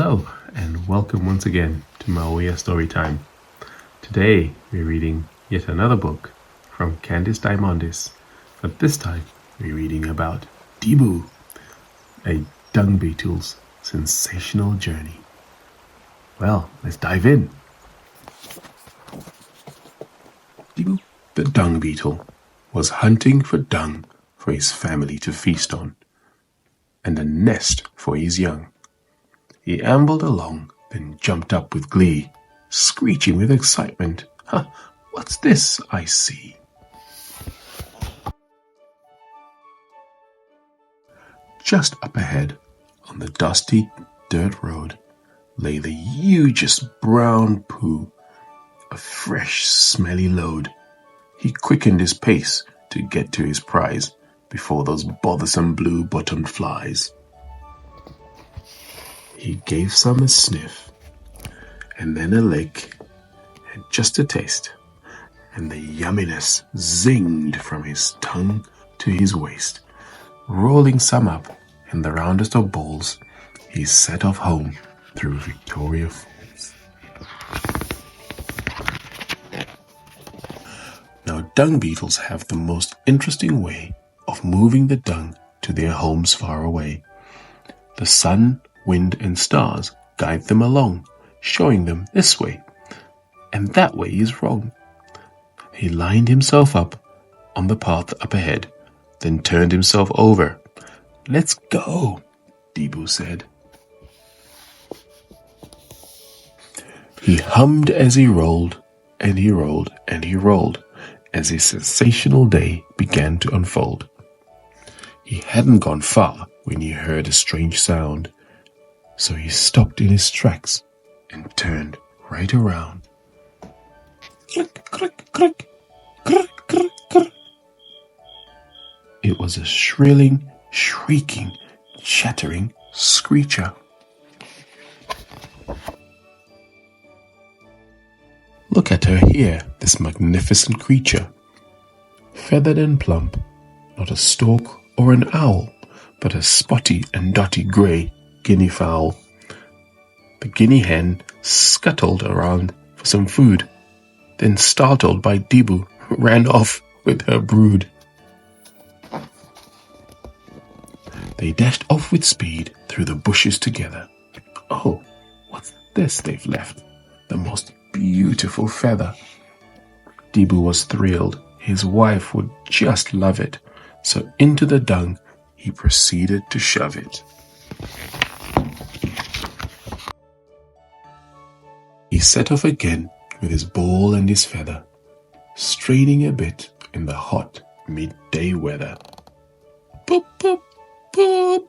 Hello, and welcome once again to Maoya Storytime. Today, we're reading yet another book from Candiss Diamondis, but this time, we're reading about Dibu, a dung beetle's sensational journey. Well, let's dive in. Dibu, the dung beetle, was hunting for dung for his family to feast on, and a nest for his young. He ambled along, then jumped up with glee, screeching with excitement. What's this I see? Just up ahead, on the dusty dirt road, lay the hugest brown poo, a fresh, smelly load. He quickened his pace to get to his prize before those bothersome blue-bottomed flies. He gave some a sniff, and then a lick, and just a taste, and the yumminess zinged from his tongue to his waist. Rolling some up in the roundest of balls, he set off home through Victoria Falls. Now, dung beetles have the most interesting way of moving the dung to their homes far away. The sun, wind, and stars guide them along, showing them this way, and that way is wrong. He lined himself up on the path up ahead, then turned himself over. "Let's go," Dibu said. He hummed as he rolled, and he rolled, and he rolled, as his sensational day began to unfold. He hadn't gone far when he heard a strange sound, so he stopped in his tracks and turned right around. Click, click, click, click, click, click. It was a shrilling, shrieking, chattering screecher. Look at her here, this magnificent creature. Feathered and plump, not a stork or an owl, but a spotty and dotty grey guinea fowl. The guinea hen scuttled around for some food, then startled by Dibu, ran off with her brood. They dashed off with speed through the bushes together. Oh, what's this they've left? The most beautiful feather. Dibu was thrilled. His wife would just love it. So into the dung he proceeded to shove it. He set off again with his ball and his feather, straining a bit in the hot midday weather. Boop, boop, boop.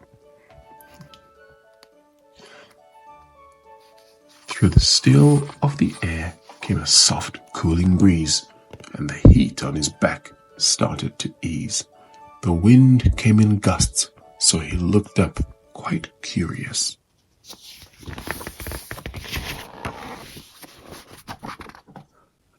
Through the still of the air came a soft, cooling breeze, and the heat on his back started to ease. The wind came in gusts, so he looked up, quite curious.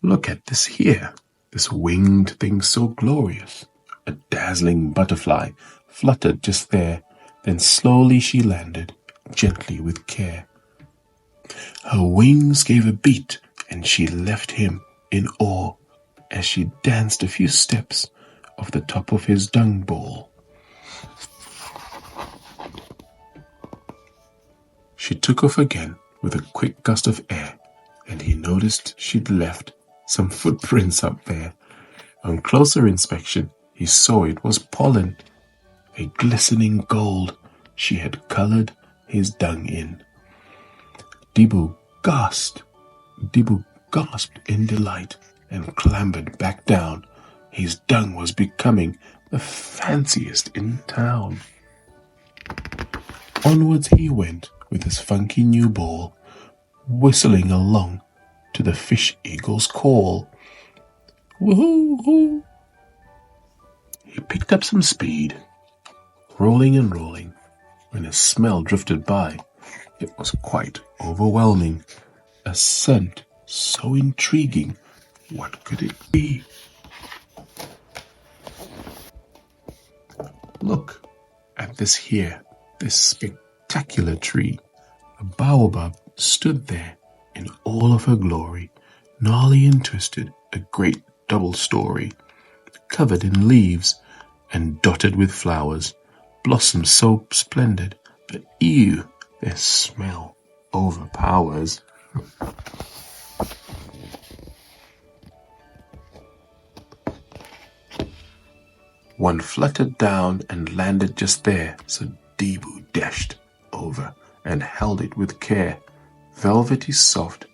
Look at this here, this winged thing so glorious. A dazzling butterfly fluttered just there, then slowly she landed, gently with care. Her wings gave a beat, and she left him in awe as she danced a few steps off the top of his dung ball. She took off again with a quick gust of air, and he noticed she'd left some footprints up there. On closer inspection, he saw it was pollen, a glistening gold she had colored his dung in. Dibu gasped in delight and clambered back down. His dung was becoming the fanciest in town. Onwards he went with his funky new ball, whistling along to the fish eagle's call. Woohoo! He picked up some speed, rolling and rolling, when a smell drifted by. It was quite overwhelming. A scent so intriguing. What could it be? Look at this here, this spectacular tree. A baobab stood there in all of her glory, gnarly and twisted, a great double story, covered in leaves and dotted with flowers, blossoms so splendid that ew, their smell overpowers. One fluttered down and landed just there, so Dibu dashed over and held it with care. Velvety soft,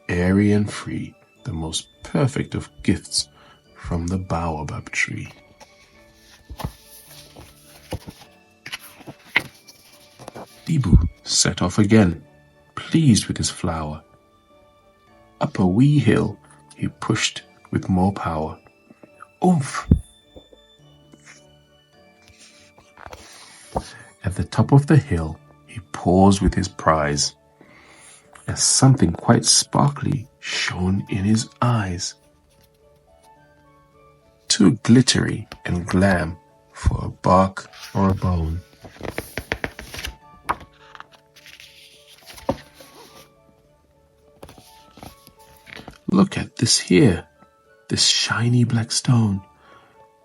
airy and free, the most perfect of gifts from the baobab tree. Dibu set off again, pleased with his flower. Up a wee hill he pushed with more power. Oomph! At the top of the hill he paused with his prize, as something quite sparkly shone in his eyes. Too glittery and glam for a bark or a bone. Look at this here, this shiny black stone.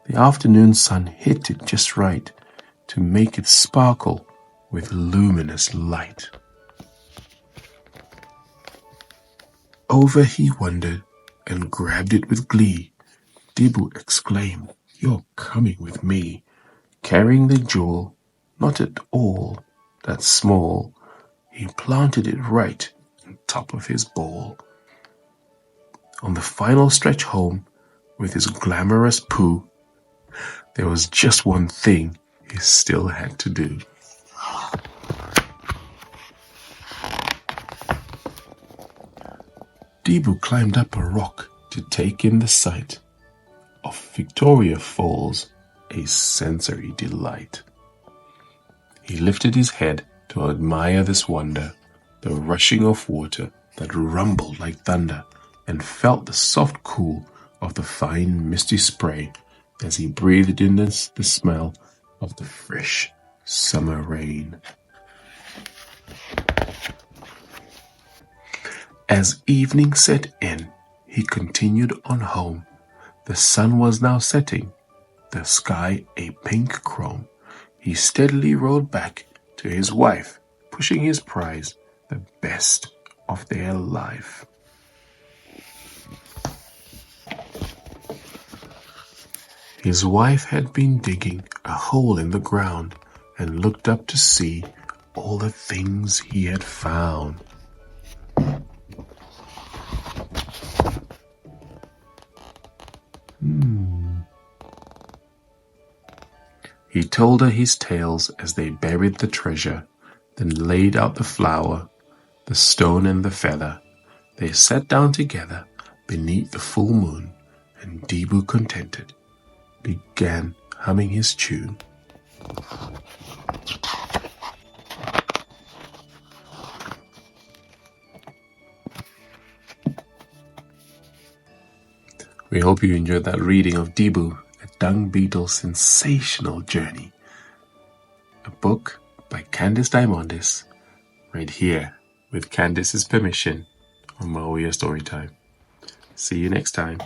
The afternoon sun hit it just right to make it sparkle with luminous light. Over he wandered and grabbed it with glee. Dibu exclaimed, "You're coming with me." Carrying the jewel, not at all that small, he planted it right on top of his ball. On the final stretch home with his glamorous poo, there was just one thing he still had to do. Dibu climbed up a rock to take in the sight of Victoria Falls, a sensory delight. He lifted his head to admire this wonder, the rushing of water that rumbled like thunder, and felt the soft cool of the fine misty spray as he breathed in the smell of the fresh summer rain. As evening set in, he continued on home. The sun was now setting, the sky a pink chrome. He steadily rode back to his wife, pushing his prize, the best of their life. His wife had been digging a hole in the ground and looked up to see all the things he had found. He told her his tales as they buried the treasure, then laid out the flower, the stone and the feather. They sat down together beneath the full moon, and Dibu, contented, began humming his tune. We hope you enjoyed that reading of Dibu, a dung beetle's sensational journey. A book by Candiss Diamondis, read here with Candiss's permission on Maoya Storytime. See you next time.